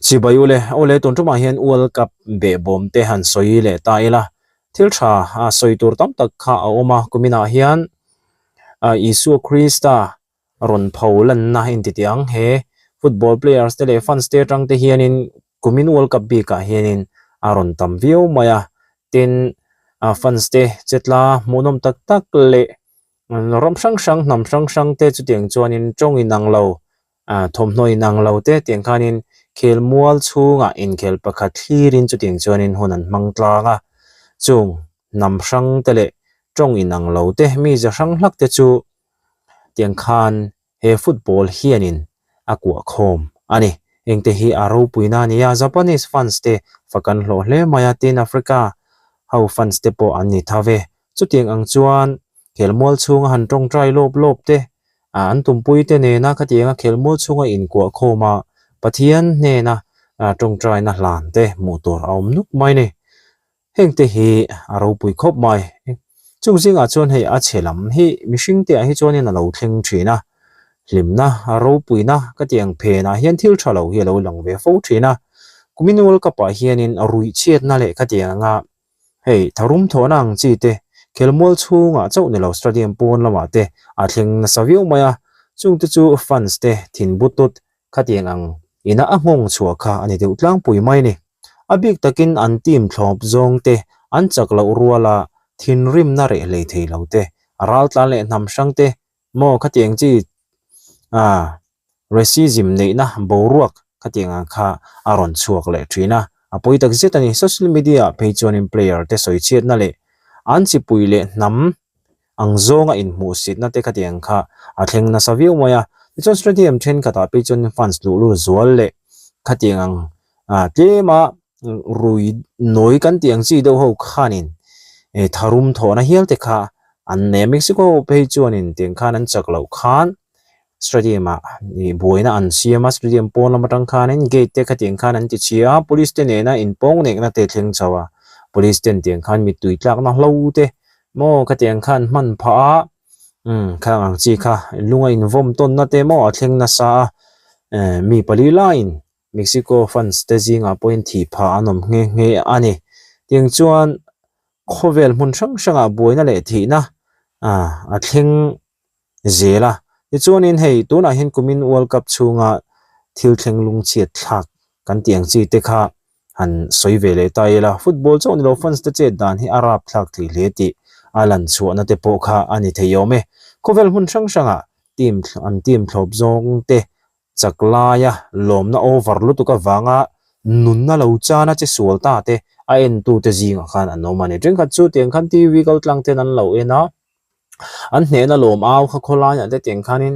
chi bayule ole ton tuma hian world cup be bom te han soi le taila thil tha a soi tur tam tak kha a oma kumina hian isu krista ron phaulan na in ti tiang he football players te le fans te tang te hianin kumin world cup bi ka hianin aron tam view maya tin fans te chetla monom tak tak le rom sang nam sang te chu tiang chuanin tong inang lo thom noi nang lo te tiang khanin khel mual chunga in khel pakhat thirin chu tiang chuanin hunan mangtlanga chung nam sang te le tong inang lo te mi ja sang hlak te chu tiang khan he football hianin akwa khom ani engte hi aro puina nia Japanese fans te fakan hlo hle maya tin Africa how fans te po ani thave chu tiang ang chuan khelmol chunga han tong trai lop te an tumpui te ne na khatianga khelmol chunga in kwa khoma pathian ne na tong trai na hlan te motor aum nuk mai ne hengte hi aro pui khop mai chung singa chuan hei a chelam hi mishing te hi chuanin a lo thleng thina hlimna aro puina ka tiang phe na hian thil thalo hi lo lang ve fo thina kuminul ka pa hianin arui chiat na le ka tianga hei tharum thonang chi te khelmol chunga chau ne lo stadium pon lama te a thleng na saviu maya chung te chu fans te thin butut ka tiang ang ina a ngong chua kha ani te utlang pui mai ni abik takin an team thlop zong te an chak lo ruala thin rim na re le thei lo te aral tla le nam sang te mo ka tiang chi racism nei na boruak ka tiang kha aron chuak le thina apoi tak zetani social media page on player te soi chiat na le an chi puile nam ang zonga in mu sit na te ka tiang kha a thleng na saviu maya chon stadium then ka ta page on fans lu zual le ka tiang tlema rui noi kan tiang chi do ho khanin tharum thona hial te kha an ne Mexico page on in tiang khan an chak lo khan stadium ni boina an siama stadium pon lama tang khanin gate te khating khan an ti chia police te nena in pong nek na te thleng chawa police ten tiang khan mi tui tlak na hlo te mo khating khan man pha khang chi kha lunga in vom ton na te mo thleng na sa mi pali line Mexico fans te jinga point thi pha anom nge ani tiang chuan khovel mun sang boina le thi na a thleng zela chuanin hei tuna hin kumin world cup chunga thil thleng lung chiat thak kan tiang chi te kha han soi vele taila football chon lo fans te che dan hi arab thak thi le ti alan chuana te po kha ani theyome khovel hun sanga team thlop zong te chaklaya lomna over lutuka wanga nunna lo chana che sualta te a en tu te jinga khan anomani drink kha chu tiang khan tv kal tlang te nan lo ena an hne na lom aw kha khola ya te tiang khanin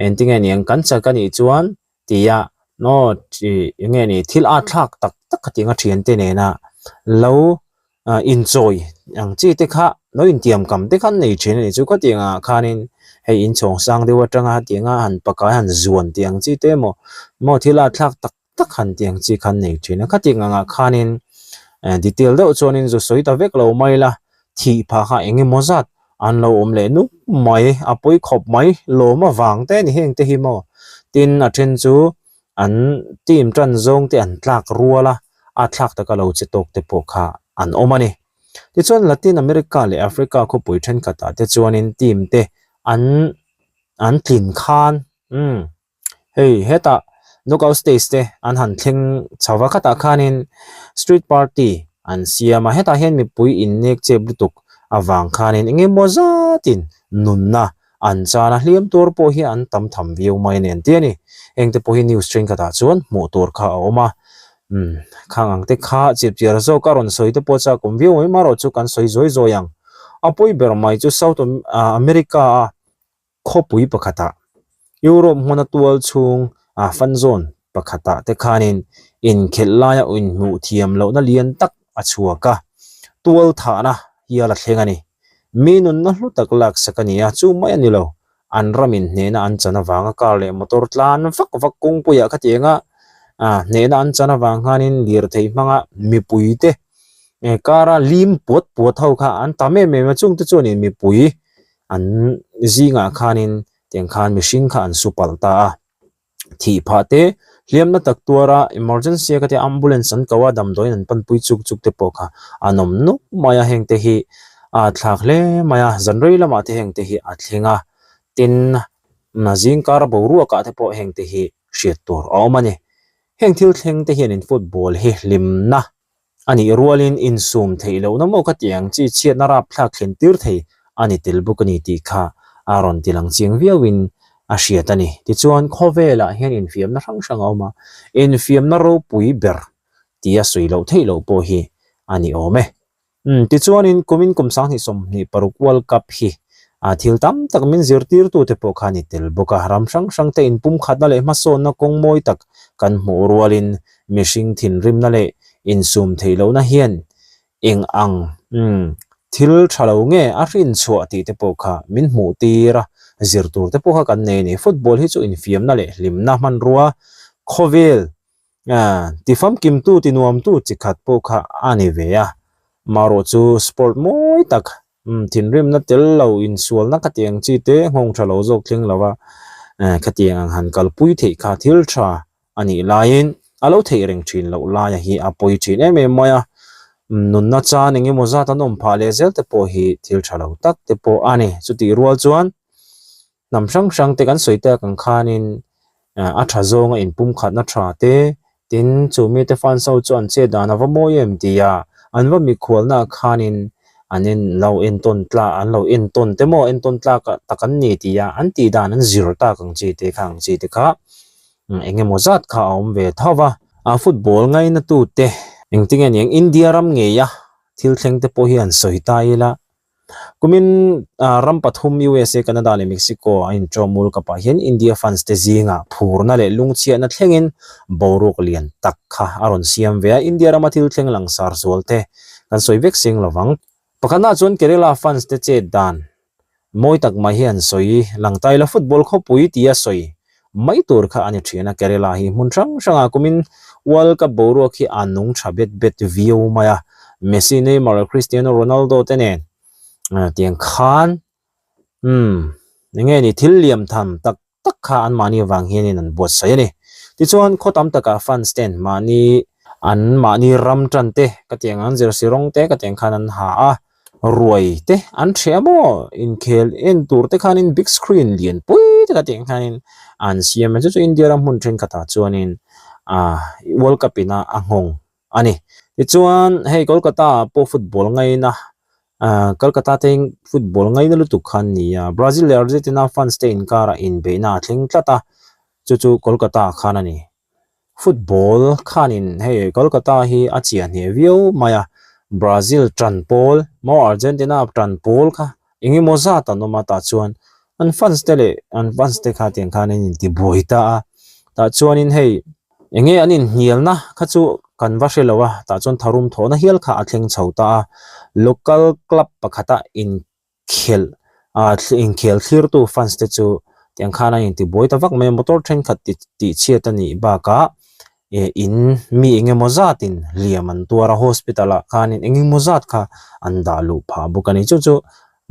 ending aniang kan cha kan I chuan tia no chi nge ni thil a thak tak tak khatinga thian te ne na lo enjoy ang chi te kha no in tiam kam te khan nei thin ni chu ka tinga khanin hei in chong sang de watanga tinga han paka han zuan tiang chi te mo thila thak tak tak khan tiang chi khan nei thin ka tinga nga khanin detail do chonin zo soi ta vek lo mai la thi pha kha engi mozat an lo le nu mai apoi khop mai lo ma wang te ni heng te hi mo tin a then chu an team tran zong te an tlak ruala a thlak ta ka lo chetok te po kha an omani ti chuan Latin America le Africa ko pui then kata te chuanin team te an tlin khan hei heta knockout stage te an han thleng chawa khata khanin street party an siama heta hen mi pui in nek che blutuk awang khanin enge mozatin nunna an chana hliam tur po hi an tam tham view mai nen te ni engte po hi news string kata chuan motor kha oma khang ang te kha chip chiar zo karon soi te po cha kom view mai maro chu kan soi zoi zoyang apoi ber mai chu South America khopui pakhata Europe hona tual chung fan zone pakhata te khanin in khellaya in mu thiam lo na lian tak achuaka tual thana hiala thlengani minun na hlutak lak sakania chu mai ani lo an ramin hne na an chana wanga kar le motor tlan vak kung puya khatenga hne na an chana wang hanin lir thei manga mi puite kara lim pot ho kha an tame me ma chung te chunin mi pui an zinga khanin tiang khan machine kha an supal ta thi pha te hliam na tak tuara emergency ka te ambulance an kawa dam doi an pan pui chuk chuk te pokha anom nu maya heng te hi a thlak le maya zanrei lama te heng te hi a thlinga tin na jing kar boru ka te po heng te hi hriat tur awmani heng thil thleng te hian in football hi limna ani rualin in sum theilo na mo ka tiang chi chiat na rap thlak thlen tir thei ani tilbukani ti kha aron tilang ching viawin a hriatani ti chuan khowela hian in fiam na rang awma in fiam na ro pui ber tia suilo theilo po hi ani ome ti chuan in komin kumsang ni som ni paruk world cup hi a thil tam tak min zirtir tu te po khani tel boka ram sang te in pum khatna le ma son na kong moi tak kan mu rualin mishing thin rim na le in sum theilo na hian eng ang thil thalo nge a rin chhuah ti te po kha min mu tira zirtur te po kha kan nei ni football hi chu in fiam na le limna man ruwa khovel ti fam kim tu ti nuam tu chi khat po kha ani ve a maro chu sport moi tak thin rim na tel lo in sual na ka tiang chi te ngong thalo jok thling lawa ka tiang han kal pui thei kha thil tha ani lain alo thei reng thin lo la ya hi apoi thin em moya nun na cha ningi moza ta nom pha le zel te po hi thil thalo tak te po ani chuti rual chuan nam sang te kan soita kan khanin a tha zonga in pum khat na tha te tin chumi te fan so chuan che dana wa moyem tia anwa mi khwalna khanin anin lo en ton tla an lo en ton te mo en ton tla ka takan ni tia an ti dan an zero ta kang chi te khang chi te kha enge mozat kha om ve thawa a football ngai na tu te engting en India ram nge ya thil thleng te po hi an soita ila kumin ram pathum USA Canada le Mexico in chomul ka pa hian India fans te zinga phurna le lungchia na thlengin boruk lian tak kha aron siam ve India ram thil thleng langsar zolte kan soivek sing lawang pakana chon Kerala fans te che dan moi tak ma hian soi langtai la football kho pui tia soi mai tur kha ani thina Kerala hi munrang sanga kumin world cup boru khi anung thabet bet view maya Messi Neymar Cristiano Ronaldo tenen tiang khan nge ni thil liam tham tak kha an mani wang hian an bot sai ni ti chuan khotam taka fan stand mani ram tran te ka tiang an jersey rong te ka tiang khan an ha a ruai te an themo in khel en tur te khan in big screen lian pui te ka tiang khan in an siam chu India ram hun thren kata chuanin world cup ina angong ani ti chuan hei Kolkata po football ngai na Kolkata teng football ngai na lutuk khan ni Brazil le Argentina fans te in kara in be na thling tlata chu Kolkata khan ani football khanin hei Kolkata hi achia ne view maya Brazil tranpol mo Argentina tranpol kha ingi moza ta no mata chuan an fans te kha tiang khan in ti boita ta chuan in hei enge anin hialna kha chu kanwa hrelowa ta chon tharum thona hial kha athleng chhota local club pakhata in khel thlir tu fans te chu tiang khana in ti boita vak me motor train khat ti chiatani ba ka in mi enge mozatin liaman tuara hospital khanin enge mozat kha andalu pha bukani chu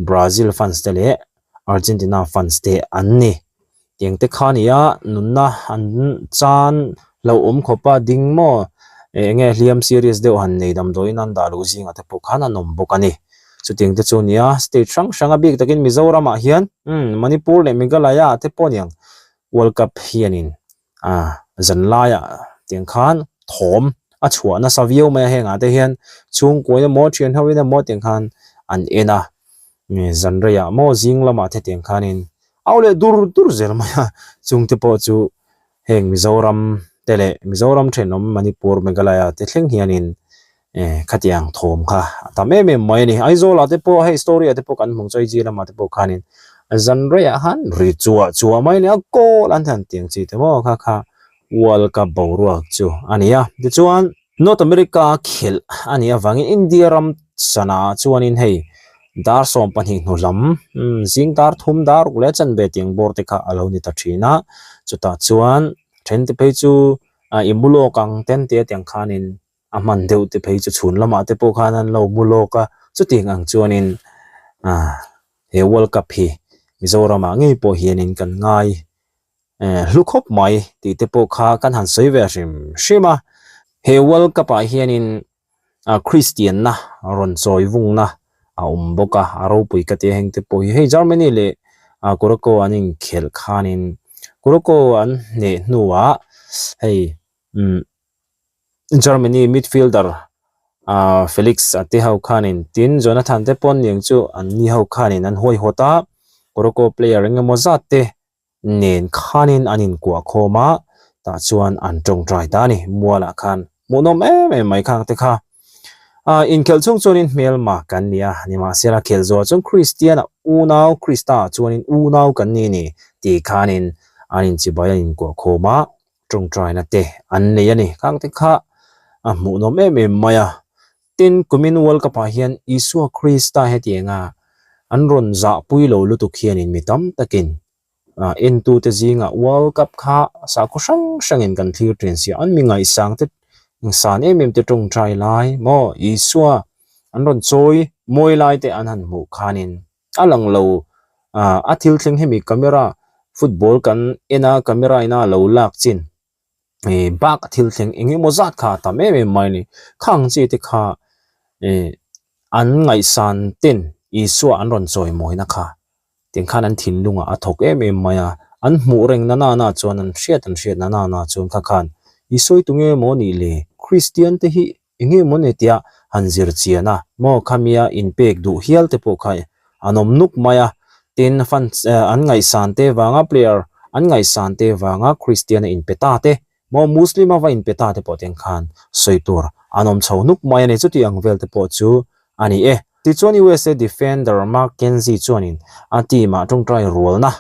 Brazil fans te le Argentina fans te anni tiang te khania nunna an chan lo khopa ding mo enge hliam series deuh han nei dam doinan dalu zinga te pokhana nom bokani chuting te chunia state sang big takin Mizoram a hian Manipur le Meghalaya te poniang world cup hianin zanlaya tiang khan thom a chhuwa na savio me henga te hian chung koina mo thian hawina mo tiang khan an ena zanreya mo jinglama the tiang khanin aule dur zelmaya chung te po chu heng Mizoram thenom Manipur Meghalaya te thleng hianin khatiang thom kha tame mai ni aizola te po hey story te po kan mong choi ji lama te po khanin zanreya han ri chuwa mai ni ko lan than tiang chi te mo kha world cup boruak chu ania ti chuan North America khel ania wangin India ram sana chuanin hei dar som pani nulam zing dar thum dar le chan be ting bor te kha alo ni ta thina chuta chuan then te pe chu imulo kang ten te tiang khanin aman deu te pe chu chhun lama te po khanan lo mulo ka chu ting ang chuanin he world cup hi Mizoram a ngei po hianin kan ngai lu khop mai ti te po kha kan han sei ve shima he world cup a hianin Christian na ron choi vung na boka aro pui ka te heng te po he Germany le Kuroko aning khel khanin Kuroko an ne nuwa hey Germany midfielder Felix ate hau khanin tin Jonathan te pon ning chu an ni hau khanin an hoi hota Kuroko player eng mozat te nen khanin anin kwa khoma ta chuan an tong trai ta ni muala khan munom mai khang te kha in kel chung chuan in mel ma kan nia ni ma sera khel zo chung Christian unau Krista chuan in unau kan ni ni ti khanin anin chibaya in kwa khoma tong trai na te an ne ani khang te kha munom maya tin kumin world cup hian Isu Krista hetianga anron za puilo lutu khian in mitam takin into te zinga world cup kha sa ko sang in kan thlir tren si an mi ngai sang te san te tong trai lai mo Isua anron choi moi lai te anhan mu khanin alang lo athil thleng hemi camera football kan ena camera ina lo lak chin bak athil thleng engi mozat kha ta mai ni khang chi te kha an ngai san tin Isua anron choi moi na kha ting khan an thin lunga athok maya an mu reng na chuan an hriat na chuan kha khan Isoi tunge mo ni le Christian te hi engi mo ne tia hanzir chiana mo khamia in pek du hial te po khai anom nuk maya tin fan an ngai san te wanga player an ngai san te wanga Christian in peta te mo Muslim wa in peta te po teng khan soitur anom chho nuk maya ne chu ti ang vel te po chu ani ti chuan USA defender Mark Kenzie chuanin ati ma tong try role na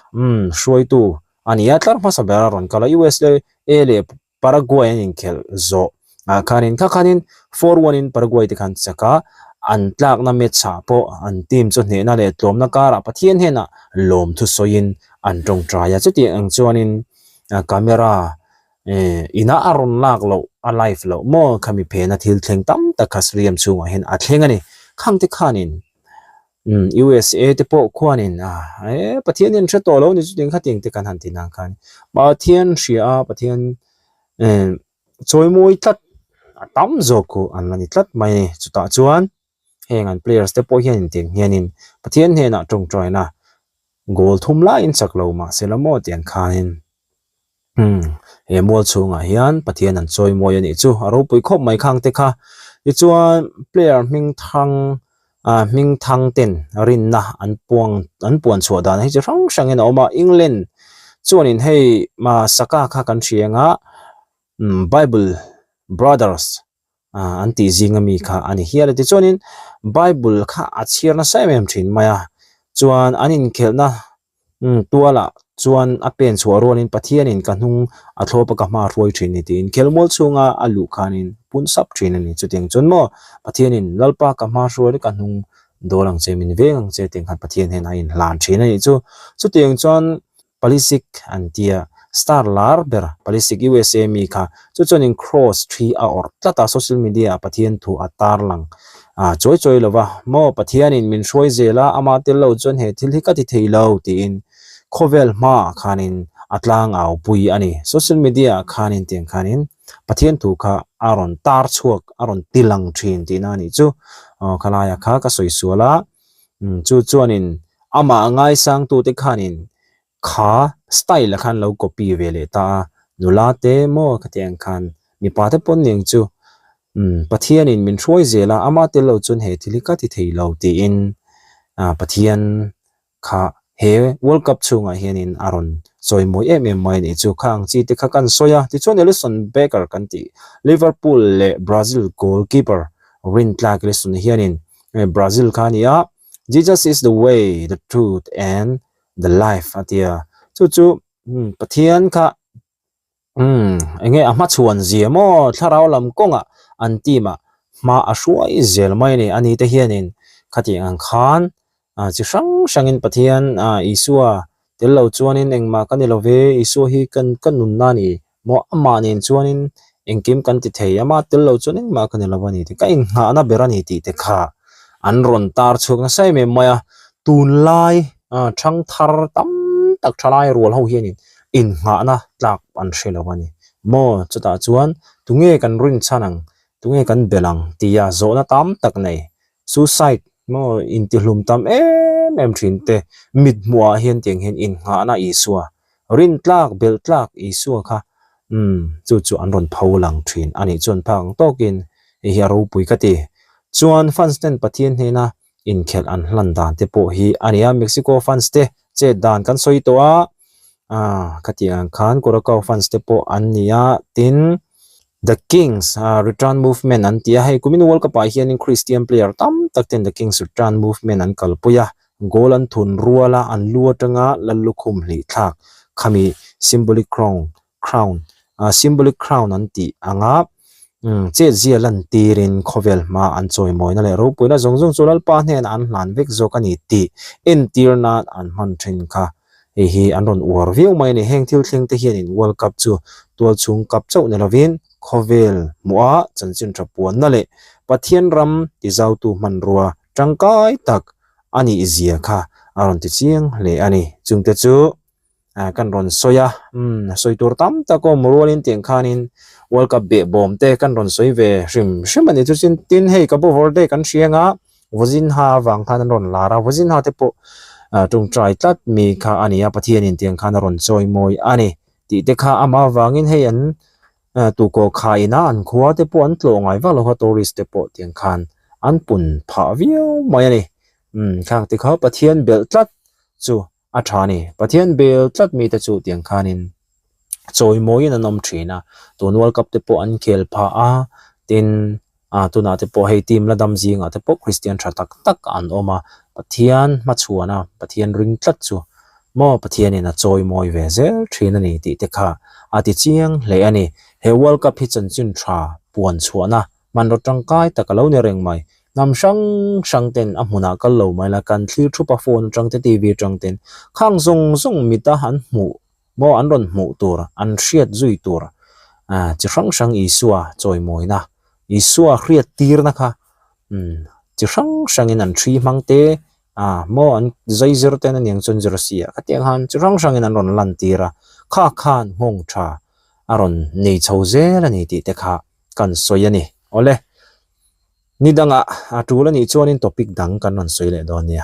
shroi tu ani atlar phasa bera ron kala USA ele Paraguay in khel zo khanin 4-1 in Paraguay te khan chaka an tlak na match po an team chu hne na le tlom na kara pathian hena lom thu soin an tong try a chuti ang chuanin camera ina aron lak lo alive lo mo khami phe na thil thleng tam takasriam chunga hen a thleng ani khang te khanin USA te po khwanin pathian in threto lo ni chu ding khating te kan han tinang khan pathian ria pathian choi moi tlat tam zoku anlani tlat mai chuta chuan hengan players te po hian ting hianin pathian hena tong try na goal thum la in chaklo ma selamo tian khanin mol chunga hian pathian an choi moi ani chu aro pui khop mai khang te kha i chuan player ming thang ten rin na an puan chhuwa dan hi rang sang en oma England chuanin hei ma saka kha kan thianga Bible brothers anti zingami kha ani hiala ti chuanin Bible kha achhir na sai mem thin maya chuan anin khelna tuala chuan apen chhuaron in pathian in kanung athlopa ka ma roi thin ni tin khelmol chunga alu khanin pun sap thin ani chuting chunmo pathian in lalpa ka ma roi kanung dolang chemin veng che ting khan pathian hen in lan thin ani chuting chuan Palisik antia Starlar ber Palisik USA mi kha chuanin cross 3 or tlata social media pathian thu atar lang choi lova mo pathian in min roi zela ama tel lo chon he thil hi ka ti theilo ti in khovel ma khanin atlang au pui ani social media khanin teng khanin pathian thu kha aron tar chuak aron tilang thin ti na ni chu khalaya kha ka soisuala chuanin ama ngai sang tu te khanin kha style khan lo copy vele ta nulate mo khateng khan mi pa te pon ning chu pathian in min roi zela ama te lo chun he thilika ti theilo ti in pathian kha he world cup chunga hianin aron choi moi mai ni chu khang chi te kha kan soya ti chon Alisson Becker kan ti Liverpool le Brazil goalkeeper Rin Clark Alisson hianin Brazil khania Jesus is the way the truth and the life atia chu pathian kha enge ama chuan ziamo tharau lam konga antima ma ashwai zel mai ni ani te hianin khati ang khan chi sang in pathian Isua tello chuanin engma kanilove Isu hi kan nun na ni mo ama nin chuanin engkim kan ti thei ama tello chuanin ma kanilawani ti ka ing ha na berani ti te kha anron tar chuk na sai me maya tun lai thang thar tam tak thalai rol ho hianin in nga na tlak an shilawani mo chuta chuan tunge kan rin chanang tunge kan belang tia zo na tam tak nei suicide mo intilum tam em thinte mit mua hian tiang hian in nga na isua rin tlak bel tlak isua kha chu an ron pholang thin ani chon phang tokin hi ro pui ka ti chuan fans ten pathian hena in khel an hlan dan te po hi ania Mexico fans te che dan kan soi to a katiang khan Curacao fans te po ania tin the Kings return movement an tia hai kumin world cup hian in Christian player tam takten the Kings return movement an kalpuya goal an thun ruala an luatanga lalukhum hli thak khami symbolic crown an ti anga che zialan tirin khovel ma an choi moina le ro puina zongjong cholal pa hnen an hlan vek zokani ti in tirna an man thin kha hi an ron war view mai ni heng thil thleng te hian in world cup chu tual chung kap chau ne lovin khovel muwa chanchin thapuan na le pathian ram ti zau tu man ruwa tangkai tak ani izia kha aron ti chiang le ani chungte chu kan ron soya soitur tam ta ko murwalin tiang khanin world cup be bom te kan ron soi ve hrim ani chu chin tin hei ka bo vorde kan hrianga vojin ha wang khan ron lara vojin ha te po tung trai tat mi kha ania pathian in tiang khan ron choi moi ani ti te kha ama wangin hei an tu ko khaina an khuwa te po an tlo ngai wa lo ha tourist te po tiang khan an pun pha viu mai ani khang ti kha pathian bel tlat chu athani pathian bel tlat mi te chu tiang khanin choi moi in anom thina ton world cup te po an khel pha a tin tuna te po hei team la dam jinga te po Christian thatak tak an oma pathian ma chuana pathian ring tlat chu mo pathian in a choi moi ve zel thina ni ti te kha ati chiang le ani he world cup hi chanchin tha puan chuana man ro tangkai takalo ne reng mai nam sang ten amuna kal lo mai la kan thlir thupa phone tang te TV tang ten khang zong mita han mu mo an ron mu tur an hriat zui tur chi sang isua choi moi na isua hriat tir na kha chi sang in an thri mangte mo an zaizir ten an yang chon jersia katiang han chi sang in an ron lan tira kha khan hong tha aron nei chauze la ni ti te kha kan soyani ole nidanga atula ni chuanin topic dang kan non soile donia